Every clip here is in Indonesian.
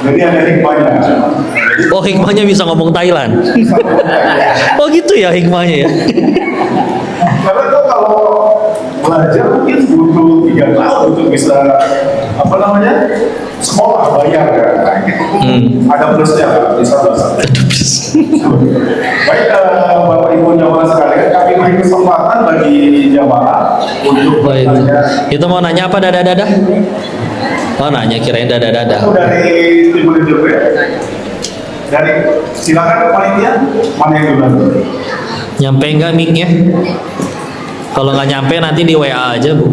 Jadi ada hikmahnya. Oh, hikmahnya bisa ngomong Thailand. Oh gitu ya hikmahnya ya. Karena tuh kalau belajar mungkin butuh 3 tahun untuk bisa apa namanya sekolah bayar kan. Nah, gitu. Ada plusnya bisa bahasa. Baik Bapak Ibu jamaah sekalian, kami beri kesempatan bagi jamaah untuk Oh, bertanya. itu mau nanya apa dada-dada? Oh nanya kirain dada-dada. Itu dari tim manajer ya. Dari silakan panitia mana yang dulu? Nyampe nggak mic-nya? Kalau nggak nyampe nanti di WA aja bu.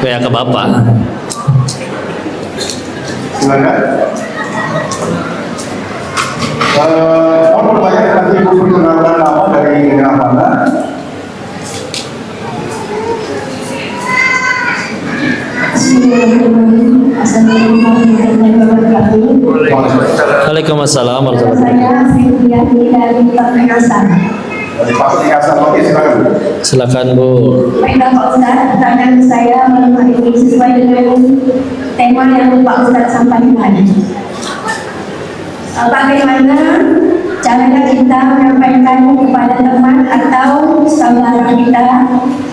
WA ke bapak. Silakan. Mau bertanya nanti ibu perkenalkan nama dari daerah mana? Waalaikumsalam warahmatullahi Saya Sintiati dari Pamekasan. Dari Pak Niasan, oke silakan. Silakan bu. Baiklah Pak Ustadz, pertanyaan saya malam hari ini sesuai dengan tema yang Pak Ustadz sampaikan. Bagaimana caranya kita menyampaikan kepada teman atau saudara kita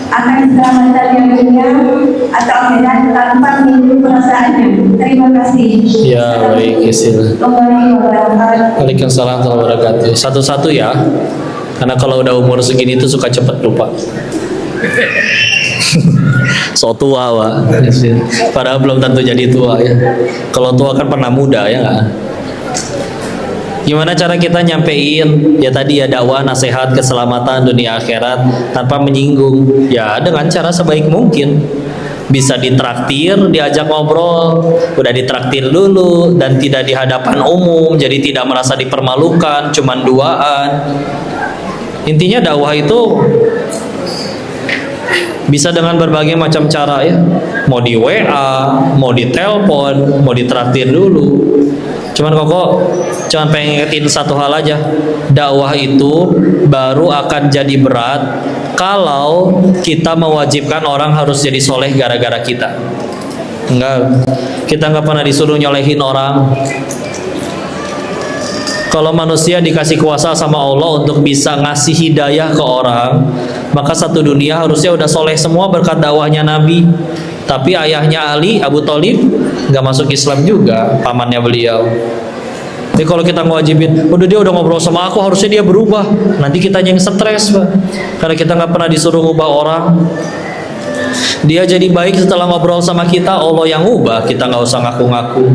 akan keselamatan yang dunia atau akhirat tanpa menyinggung perasaannya. Terima kasih. Ya baik istilah. Waalaikumsalam warahmatullahi wabarakatuh. Satu-satu ya. Karena kalau udah umur segini tuh suka cepet lupa. So tua Wak. Padahal belum tentu jadi tua ya. Kalau tua kan pernah muda ya nggak? Gimana cara kita nyampein ya tadi ya dakwah, nasihat, keselamatan dunia akhirat tanpa menyinggung? Ya dengan cara sebaik mungkin. Bisa ditraktir, diajak ngobrol, udah ditraktir dulu dan tidak di hadapan umum, jadi tidak merasa dipermalukan, cuman duaan. Intinya dakwah itu bisa dengan berbagai macam cara ya. Mau di WA, mau di telepon, mau ditraktir dulu. Cuman cuman pengen ingetin satu hal aja. Dakwah itu baru akan jadi berat kalau kita mewajibkan orang harus jadi soleh gara-gara kita. Enggak, kita nggak pernah disuruh nyolehin orang. Kalau manusia dikasih kuasa sama Allah untuk bisa ngasih hidayah ke orang, maka satu dunia harusnya udah soleh semua berkat dakwahnya Nabi. Tapi ayahnya Ali, Abu Thalib, nggak masuk Islam juga, pamannya beliau. Jadi kalau kita ngewajibin, udah dia udah ngobrol sama aku, harusnya dia berubah. Nanti kita yang stres, Pak. Karena kita nggak pernah disuruh ngubah orang. Dia jadi baik setelah ngobrol sama kita, Allah yang ubah, kita nggak usah ngaku-ngaku.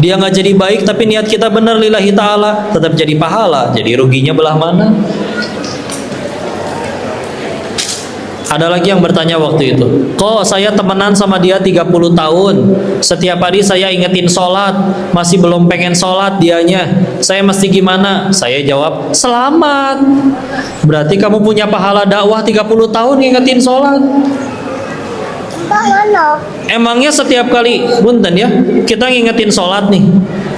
Dia nggak jadi baik, tapi niat kita benar lillahi ta'ala, tetap jadi pahala. Jadi ruginya belah mana? Ada lagi yang bertanya waktu itu, kok saya temenan sama dia 30 tahun, setiap hari saya ingetin sholat, masih belum pengen sholat dianya, saya mesti gimana? Saya jawab, selamat. Berarti kamu punya pahala dakwah 30 tahun ngingetin sholat. Emangnya setiap kali, punten ya, kita ngingetin sholat nih,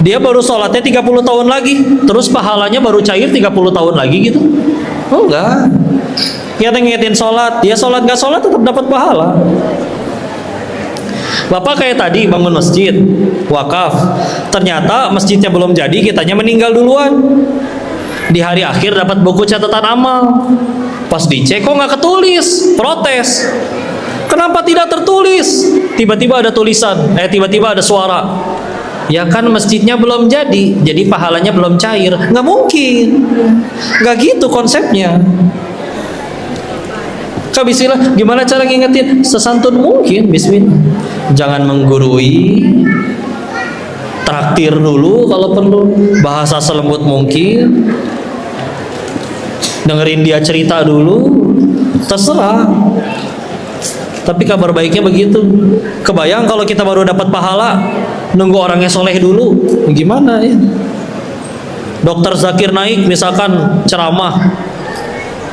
dia baru sholatnya 30 tahun lagi, terus pahalanya baru cair 30 tahun lagi gitu? Oh enggak. Kita ngingetin sholat, dia sholat gak sholat tetap dapat pahala. Bapak kayak tadi bangun masjid, wakaf, ternyata masjidnya belum jadi, kitanya meninggal duluan. Di hari akhir dapat buku catatan amal, pas dicek kok nggak ketulis, protes. Kenapa tidak tertulis? Tiba-tiba ada tulisan, tiba-tiba ada suara. Ya kan masjidnya belum jadi pahalanya belum cair. Nggak mungkin, nggak gitu konsepnya. Kak bismillah, gimana cara ngingetin? Sesantun mungkin, bismillah. Jangan menggurui, traktir dulu kalau perlu, bahasa selembut mungkin, dengerin dia cerita dulu, terserah. Tapi kabar baiknya begitu. Kebayang kalau kita baru dapat pahala, nunggu orangnya soleh dulu, gimana ya? Dokter Zakir Naik misalkan ceramah,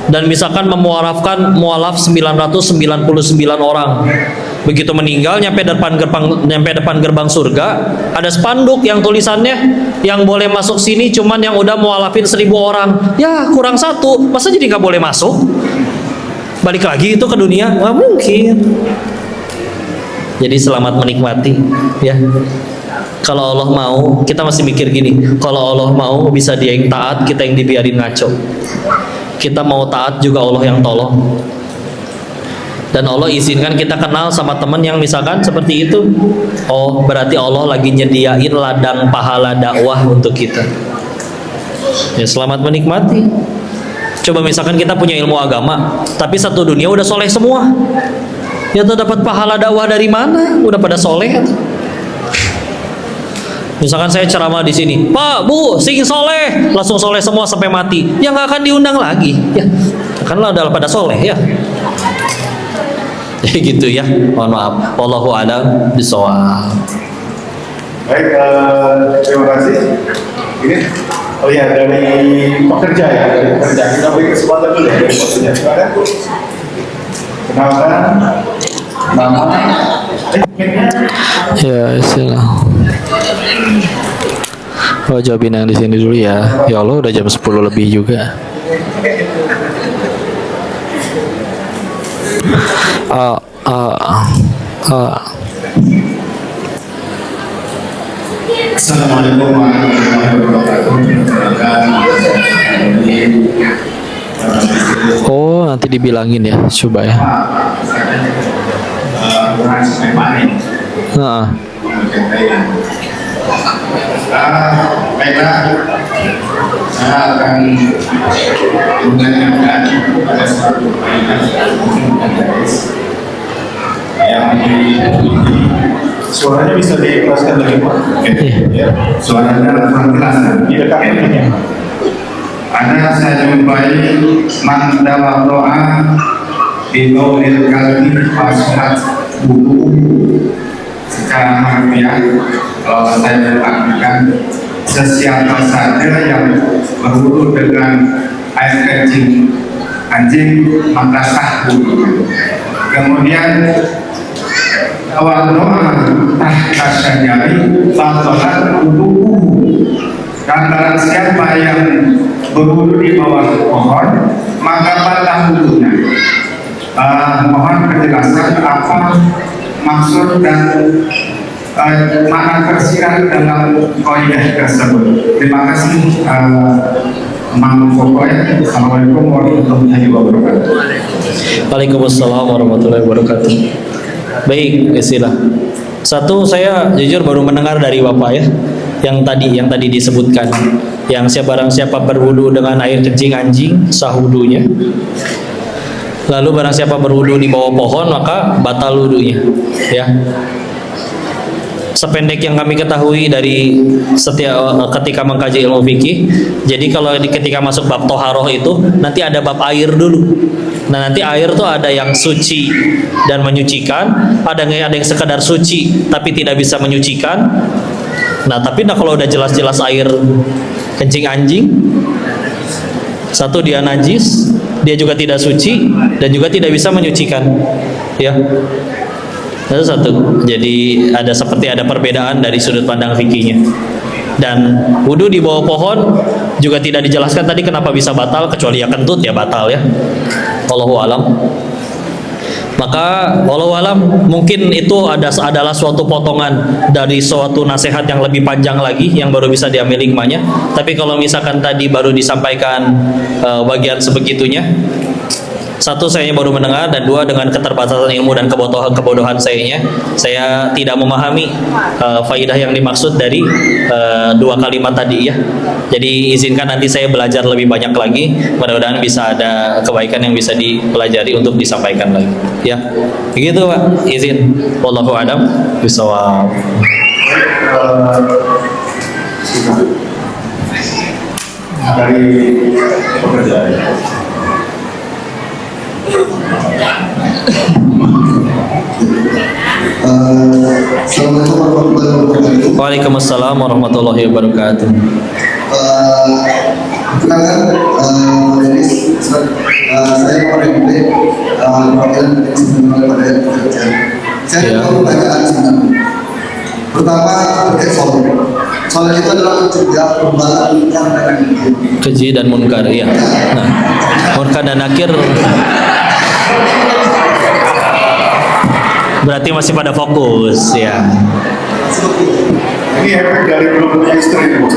dan misalkan mualaf 999 orang. Begitu meninggal nyampe depan gerbang surga, ada spanduk yang tulisannya yang boleh masuk sini cuman yang udah mualafin 1000 orang. Ya kurang satu, masa jadi nggak boleh masuk? Balik lagi itu ke dunia? Nggak mungkin. Jadi selamat menikmati ya. Kalau Allah mau, kita masih mikir gini, kalau Allah mau bisa dia yang taat, kita yang dibiarin ngaco. Kita mau taat juga Allah yang tolong. Dan Allah izinkan kita kenal sama teman yang misalkan seperti itu. Oh, berarti Allah lagi nyediain ladang pahala dakwah untuk kita. Ya, selamat menikmati. Coba misalkan kita punya ilmu agama, tapi satu dunia udah soleh semua. Ya tuh dapat pahala dakwah dari mana? Udah pada soleh. Misalkan saya ceramah di sini, Pak, Bu, sing soleh, langsung soleh semua sampai mati. Ya nggak akan diundang lagi. Ya, kan lah udah pada soleh ya. Gitu ya. Mohon maaf. Wallahu a'lam bishawab. Baik, terima kasih. Ini lihat dari pekerja ya, dari pekerja. Kita beri kesempatan dulu ya dari pekerja. Silakan Bu. Kenalkan nama. Ya, istilah. Oh, jawabin yang di sini dulu ya. Ya Allah, udah jam 10 lebih juga. Assalamualaikum warahmatullahi wabarakatuh. Oh, nanti dibilangin ya, coba ya. Nah, Baiklah, saya akan menanyakan pada suatu yang suaranya bisa dikeraskan lagi Pak? Ya, suaranya kurang keras. Iya, ada saya jumpai mandala doa di Tauhid Kalbi Fasihat buku secara harfiah. Kalau saya berartikan sesiapa saja yang berwudu dengan air kencing anjing maka sah wudu. Kemudian awal doa tahta syajari fatolat wudu. Dan barang siapa yang berwudu di bawah pohon maka batal wudunya. Mohon penjelasan apa maksud dan makna tersirat dalam kaidah tersebut. Terima kasih Mang Fokoy. Assalamualaikum warahmatullahi wabarakatuh. Waalaikumsalam warahmatullahi wabarakatuh. Baik, istilah. Satu, saya jujur baru mendengar dari Bapak ya, yang tadi disebutkan, yang barang siapa berwudu dengan air kencing anjing sah wudunya. Lalu barang siapa berwudu di bawah pohon maka batal wudunya, ya. Sependek yang kami ketahui dari ketika mengkaji ilmu fikih, jadi kalau ketika masuk bab toharoh itu nanti ada bab air dulu. Nah, nanti air tuh ada yang suci dan menyucikan, ada yang sekadar suci tapi tidak bisa menyucikan. Nah, tapi kalau udah jelas-jelas air kencing anjing, satu dia najis, dia juga tidak suci dan juga tidak bisa menyucikan, ya. Itu satu. Jadi ada perbedaan dari sudut pandang fikihnya. Dan wudu di bawah pohon juga tidak dijelaskan tadi kenapa bisa batal, kecuali ya kentut ya batal ya. Wallahu alam. Maka wallahu alam mungkin itu adalah suatu potongan dari suatu nasihat yang lebih panjang lagi yang baru bisa diambil hikmahnya. Tapi kalau misalkan tadi baru disampaikan bagian sebegitunya, satu, saya baru mendengar, dan dua, dengan keterbatasan ilmu dan kebodohan saya tidak memahami faidah yang dimaksud dari dua kalimat tadi ya. Jadi izinkan nanti saya belajar lebih banyak lagi, mudah-mudahan bisa ada kebaikan yang bisa dipelajari untuk disampaikan lagi ya. Begitu Pak, izin. Wallahu a'lam bishawab. Dari pekerjaan. Assalamualaikum warahmatullahi wabarakatuh. Waalaikumsalam warahmatullahi wabarakatuh. Silakan, Denis. Saya mau remble perwakilan dari pada pekerjaan. Saya ada dua pertanyaan sebenarnya. Pertama terkait soal. Soal itu adalah mencegah perubahan munkar dan nakir. Keji dan munkar ya. Nah, munkar dan nakir berarti masih pada fokus ya. seperti itu. Ini efek dari belum punya istri nih, Bos.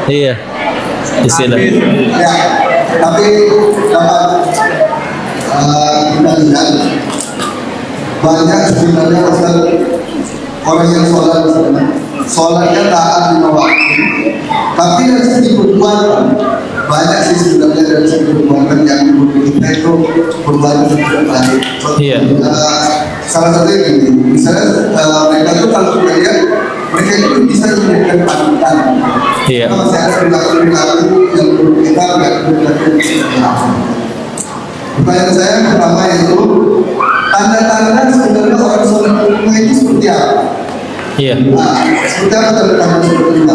Iya. Istilah. Ya, tapi dapat kita lihat banyak sebenarnya Ustaz, orang yang sholat sholatnya taat lima waktu, tapi dari segi perbuatan banyak sih sebenarnya dari segi perbuatan yang menurut kita itu perbuatan tidak baik. Iya. Salah satunya gini, misalnya mereka itu kalau kita lihat mereka itu bisa memberikan panutan. Iya. Kalau saya ada perilaku yang menurut kita nggak perilaku. Pertanyaan saya pertama itu tanda-tanda sebenarnya orang sholat lima itu seperti apa? Iya. Nah, seperti apa tanda-tanda seperti lima?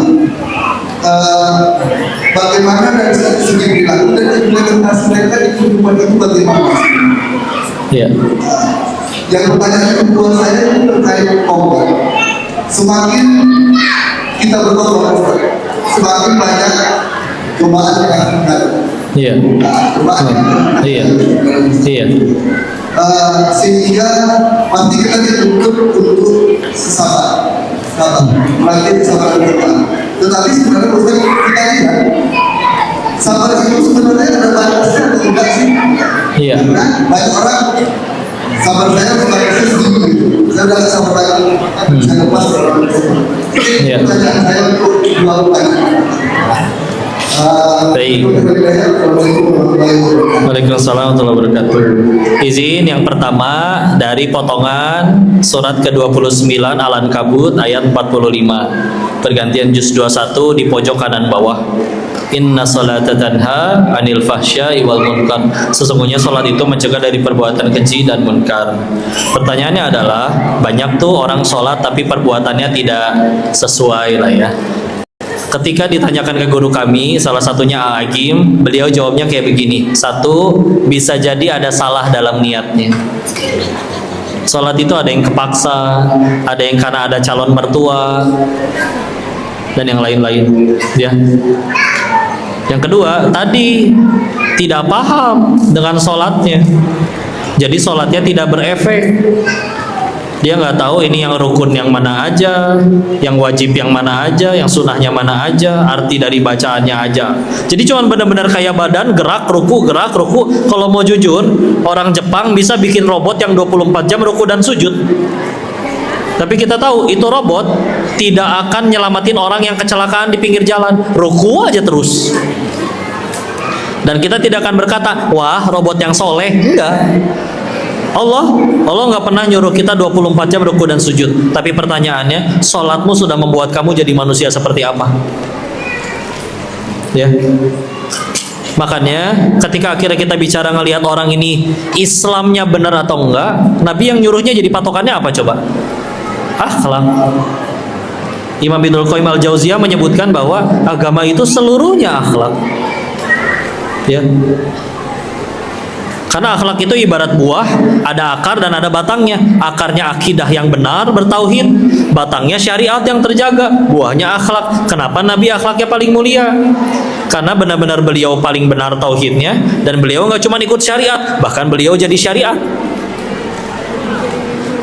Bagaimana dari segi perilaku dan implementasi mereka di kehidupan itu bagaimana? Iya. Yang pertanyaan kedua saya itu terkait tobat. Semakin kita bertobat, semakin banyak cobaan yang akan datang. Iya. Cobaan yang akan datang. Iya. Iya. Sehingga pasti kita dituntut untuk sabar, melatih kesabaran kita. Tetapi sebenarnya Ustaz, kita lihat sabar itu sebenarnya ada batasnya atau enggak sih? Iya. Karena banyak orang sabar saya batasnya segini gitu. Saya udah sabar lagi, saya lepas orang itu. Iya. Pertanyaan saya untuk dua pertanyaan. Baik. Waalaikumsalam warahmatullahi wabarakatuh. Izin yang pertama dari potongan surat ke-29 Al-Ankabut ayat 45. Pergantian juz 21 di pojok kanan bawah. Inna salata tanha anil fahsya'i wal munkar. Sesungguhnya salat itu mencegah dari perbuatan keji dan munkar. Pertanyaannya adalah banyak tuh orang salat tapi perbuatannya tidak sesuai lah ya. Ketika ditanyakan ke guru kami, salah satunya Agim, beliau jawabnya kayak begini. Satu, bisa jadi ada salah dalam niatnya. Salat itu ada yang kepaksa, ada yang karena ada calon mertua, dan yang lain-lain. Ya. Yang kedua, tadi tidak paham dengan salatnya. Jadi salatnya tidak berefek. Dia nggak tahu ini yang rukun yang mana aja, yang wajib yang mana aja, yang sunnahnya mana aja, arti dari bacaannya aja. Jadi cuma benar-benar kayak badan gerak ruku. Kalau mau jujur, orang Jepang bisa bikin robot yang 24 jam ruku dan sujud. Tapi kita tahu itu robot tidak akan nyelamatin orang yang kecelakaan di pinggir jalan. Ruku aja terus. Dan kita tidak akan berkata, wah robot yang soleh. Enggak. Allah nggak pernah nyuruh kita 24 jam ruku dan sujud. Tapi pertanyaannya, sholatmu sudah membuat kamu jadi manusia seperti apa? Ya. Makanya ketika akhirnya kita bicara ngelihat orang ini Islamnya benar atau enggak, Nabi yang nyuruhnya jadi patokannya apa coba? Akhlak. Imam Ibnul Qayyim al-Jauziyah menyebutkan bahwa agama itu seluruhnya akhlak. Ya. Karena akhlak itu ibarat buah, ada akar dan ada batangnya. Akarnya akidah yang benar, bertauhid. Batangnya syariat yang terjaga. Buahnya akhlak. Kenapa Nabi akhlaknya paling mulia? Karena benar-benar beliau paling benar tauhidnya. Dan beliau nggak cuma ikut syariat, bahkan beliau jadi syariat.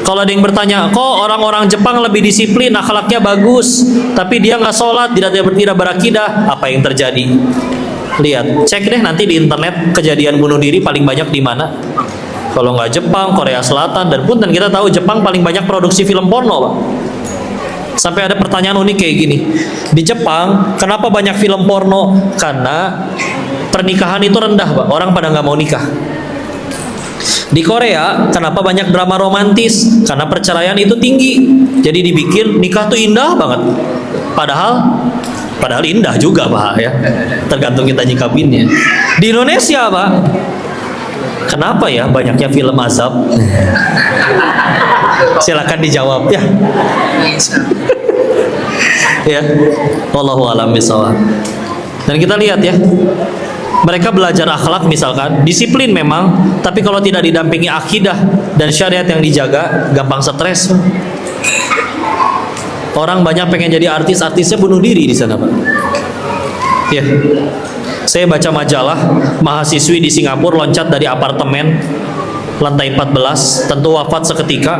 Kalau ada yang bertanya, kok orang-orang Jepang lebih disiplin, akhlaknya bagus, tapi dia nggak sholat, tidak berakidah, apa yang terjadi? Lihat, cek deh nanti di internet kejadian bunuh diri paling banyak di mana. Kalau nggak Jepang, Korea Selatan, dan kita tahu Jepang paling banyak produksi film porno, Pak. Sampai ada pertanyaan unik kayak gini. Di Jepang, kenapa banyak film porno? Karena pernikahan itu rendah, Pak. Orang pada nggak mau nikah. Di Korea, kenapa banyak drama romantis? Karena perceraian itu tinggi. Jadi dibikin nikah tuh indah banget. Padahal indah juga, Pak, ya. Tergantung kita nyikapinnya. Di Indonesia, Pak, kenapa ya banyaknya film azab? Silakan dijawab ya. Ya, wallahu a'lam bishawab. Dan kita lihat ya, mereka belajar akhlak misalkan, disiplin memang, tapi kalau tidak didampingi akidah dan syariat yang dijaga, gampang stres. Orang banyak pengen jadi artisnya bunuh diri di sana, Pak. Ya, saya baca majalah mahasiswi di Singapura loncat dari apartemen lantai 14, tentu wafat seketika.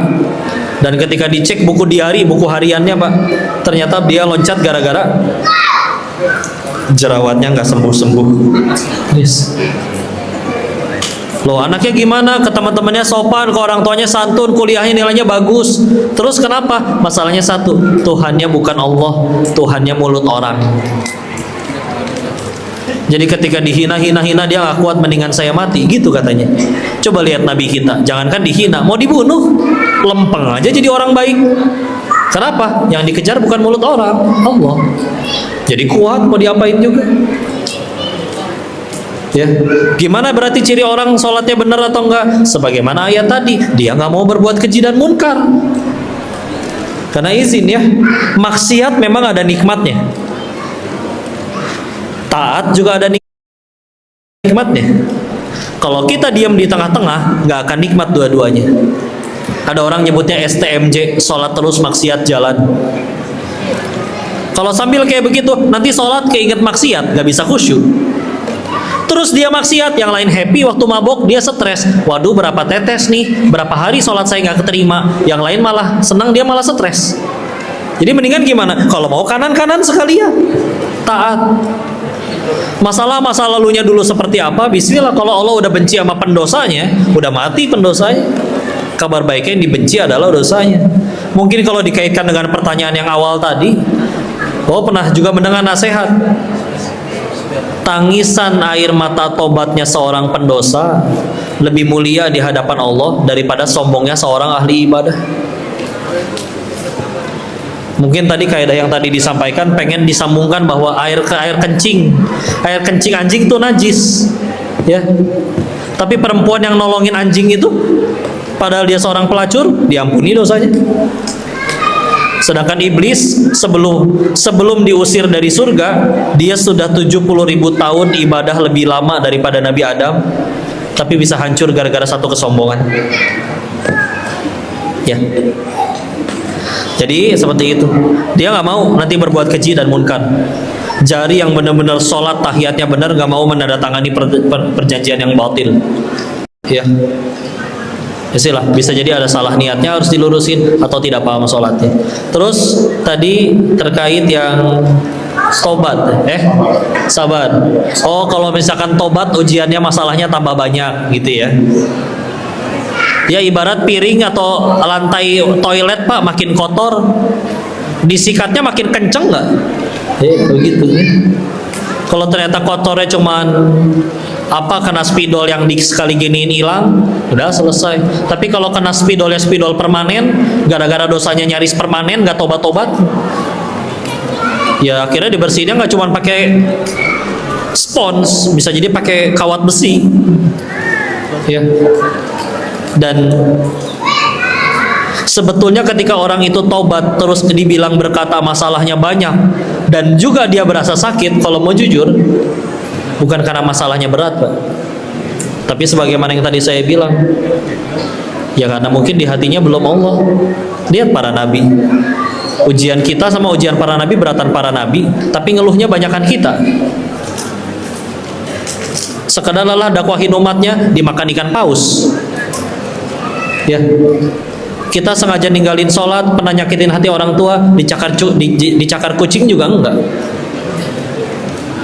Dan ketika dicek buku diari, buku hariannya Pak, ternyata dia loncat gara-gara jerawatnya nggak sembuh-sembuh. Yes. Loh, anaknya gimana? Ke teman-temannya sopan, ke orang tuanya santun, kuliahnya nilainya bagus. Terus kenapa? Masalahnya satu, Tuhannya bukan Allah, Tuhannya mulut orang. Jadi ketika dihina-hina dia nggak kuat, mendingan saya mati, gitu katanya. Coba lihat Nabi kita, jangankan dihina, mau dibunuh, lempeng aja jadi orang baik. Kenapa? Yang dikejar bukan mulut orang, Allah. Jadi kuat, mau diapain juga. Ya, gimana berarti ciri orang sholatnya benar atau enggak? Sebagaimana ayat tadi, dia nggak mau berbuat keji dan munkar. Karena izin ya, maksiat memang ada nikmatnya. Taat juga ada nikmatnya. Kalau kita diam di tengah-tengah, nggak akan nikmat dua-duanya. Ada orang nyebutnya STMJ, sholat terus maksiat jalan. Kalau sambil kayak begitu, nanti sholat keinget maksiat, nggak bisa khusyuk. Terus dia maksiat, yang lain happy waktu mabok, dia stres. Waduh, berapa tetes nih, berapa hari sholat saya nggak keterima. Yang lain malah senang, dia malah stres. Jadi mendingan gimana? Kalau mau kanan-kanan sekalian, taat. Masalah masa lalunya dulu seperti apa, bismillah. Kalau Allah udah benci sama pendosanya, udah mati pendosanya. Kabar baiknya yang dibenci adalah dosanya. Mungkin kalau dikaitkan dengan pertanyaan yang awal tadi, pernah juga mendengar nasihat, tangisan air mata tobatnya seorang pendosa lebih mulia di hadapan Allah daripada sombongnya seorang ahli ibadah. Mungkin tadi kaidah yang tadi disampaikan pengen disambungkan bahwa air kencing anjing itu najis, ya. Tapi perempuan yang nolongin anjing itu, padahal dia seorang pelacur, diampuni dosanya. Sedangkan iblis sebelum diusir dari surga, dia sudah 70.000 tahun ibadah lebih lama daripada Nabi Adam, tapi bisa hancur gara-gara satu kesombongan. Ya. Jadi seperti itu. Dia nggak mau nanti berbuat keji dan munkar. Jari yang benar-benar sholat tahiyatnya benar, nggak mau menandatangani perjanjian yang batil. Ya. Istilah bisa jadi ada salah niatnya, harus dilurusin atau tidak paham sholatnya. Terus tadi terkait yang tobat, sabar. Oh, kalau misalkan tobat ujiannya masalahnya tambah banyak gitu ya. Ya ibarat piring atau lantai toilet Pak, makin kotor, disikatnya makin kenceng nggak? Begitu. Kalau ternyata kotornya cuman kena spidol yang sekali giniin hilang, udah selesai. Tapi kalau kena spidolnya spidol permanen, gara-gara dosanya nyaris permanen, nggak tobat-tobat, ya akhirnya dibersihinnya nggak cuma pakai spons, bisa jadi pakai kawat besi, ya. Dan sebetulnya ketika orang itu tobat terus dibilang berkata masalahnya banyak dan juga dia berasa sakit, kalau mau jujur bukan karena masalahnya berat Pak, tapi sebagaimana yang tadi saya bilang, ya karena mungkin di hatinya belum Allah. Lihat para nabi, ujian kita sama ujian para nabi, beratan para nabi, tapi ngeluhnya banyakan kita. Sekedar lelah dakwahin umatnya, dimakan ikan paus. Ya, kita sengaja ninggalin sholat, pernah nyakitin hati orang tua, dicakar kucing juga enggak.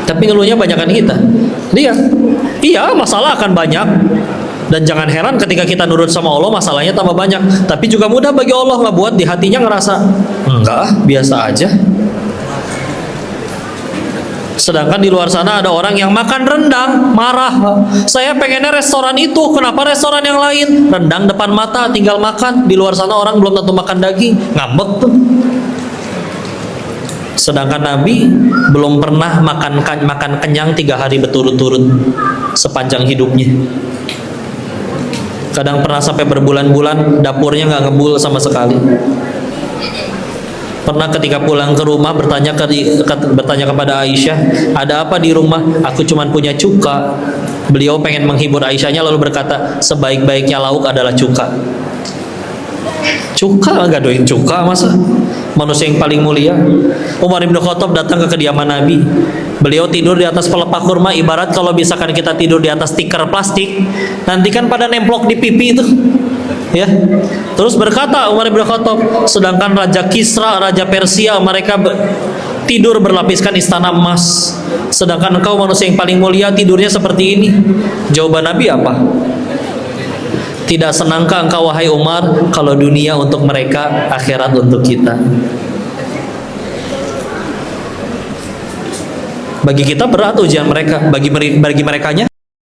Tapi ngeluhnya banyakan kita. Iya, masalah akan banyak. Dan jangan heran ketika kita nurut sama Allah, masalahnya tambah banyak. Tapi juga mudah bagi Allah ngebuat di hatinya ngerasa enggak, biasa aja. Sedangkan di luar sana ada orang yang makan rendang, marah. Saya pengennya restoran itu, kenapa restoran yang lain? Rendang depan mata, tinggal makan. Di luar sana orang belum tentu makan daging, ngambek tuh. Sedangkan Nabi belum pernah makan kenyang 3 hari berturut-turut sepanjang hidupnya. Kadang pernah sampai berbulan-bulan dapurnya nggak ngebul sama sekali. Pernah ketika pulang ke rumah bertanya kepada Aisyah, ada apa di rumah? Aku cuma punya cuka. Beliau pengen menghibur Aisyahnya lalu berkata, sebaik-baiknya lauk adalah cuka. Cuka, gadoin cuka masa? Manusia yang paling mulia. Umar bin Khattab datang ke kediaman Nabi. Beliau tidur di atas pelepah kurma, ibarat kalau misalkan kita tidur di atas tikar plastik, nanti kan pada nemplok di pipi itu. Ya. Terus berkata Umar bin Khattab, sedangkan Raja Kisra, Raja Persia, mereka tidur berlapiskan istana emas, sedangkan engkau manusia yang paling mulia tidurnya seperti ini. Jawaban Nabi apa? Tidak senangkah engkau wahai Umar kalau dunia untuk mereka, akhirat untuk kita? Bagi kita berat ujian mereka, bagi merekanya